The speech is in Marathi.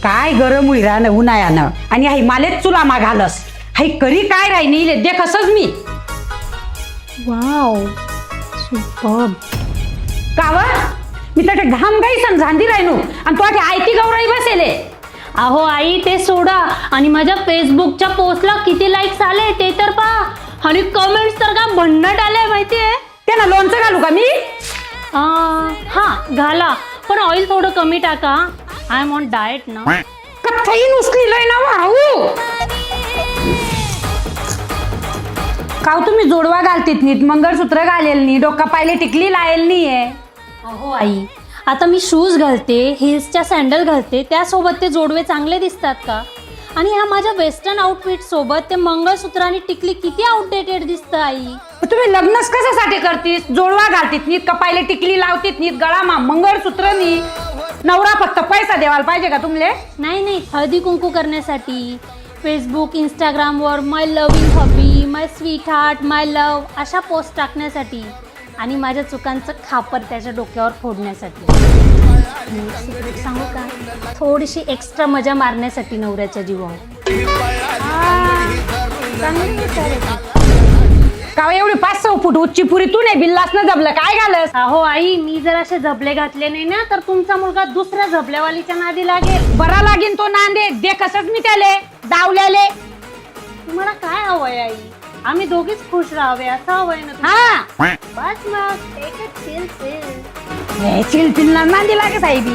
काय गरम होई राहणं उन्हाळ्यानं आणि हाई मालेच चुला मागालस हाई करी काय राही नाही देख असच मी वाव सुपर्ब. काव मी त्याच्या घाम गाई सण झांदी राहिनो आणि तो आयती गौराई बसेले. अहो आई ते सोडा आणि माझ्या फेसबुकच्या पोस्टला किती लाईक्स आले ते तर पहा आणि कमेंट्स तर का भन्नाट आले माहितीये. त्यांना लोणचं घालू का मी? हा घाला पण ऑइल थोडं कमी टाका. आय एम ऑन डाएट ना. कथाही नुसलीलंय ना वाहू काव तुम्ही जोडवा घालतीत नीट मंगळसूत्र घालेल नी डोका पायले टिकली लायल नाहीये. अहो आई आता मी शूज घालते हिल्सच्या सँडल घालते त्यासोबत ते जोडवे चांगले दिसतात का? आणि ह्या माझ्या वेस्टर्न आउटफिट सोबत ते मंगळसूत्र आणि टिकली किती आउटडेटेड दिसतं आई. तुम्ही लग्नच कशासाठी करतीस? जोडवा घालतीत नीट कपायले टिकली लावतीत नीट गळा मंगळसूत्र नी नवरा फक्त पैसा देवाला पाहिजे का तुमले? नाही हळदी कुंकू करण्यासाठी फेसबुक इंस्टाग्रामवर माय लव्हिंग हॉबी माय स्वीट हार्ट माय लव अशा पोस्ट टाकण्यासाठी आणि माझ्या चुकांचं खापर त्याच्या डोक्यावर फोडण्यासाठी. सांगू का थोडीशी एक्स्ट्रा मजा मारण्यासाठी नवऱ्याच्या जीवावर. का एवढी 5-6 फूट उच्ची पुरी तू नाही बिल्लास न जबलं काय घालस? अहो आई मी जर असे झबले घातले नाही ना तर तुमचा मुलगा दुसऱ्या झबल्यावालीच्या नादी लागेल. बरा लागेन तो नांदे दे कसच मी त्याले दावल्याले. तुम्हाला काय हवंय आई? आम्ही दोघीच खुश राहावे असं हवंय ना तुम्हाला? हा बस मग take a chill pill. Chill chill नांदी लागे साहेबी.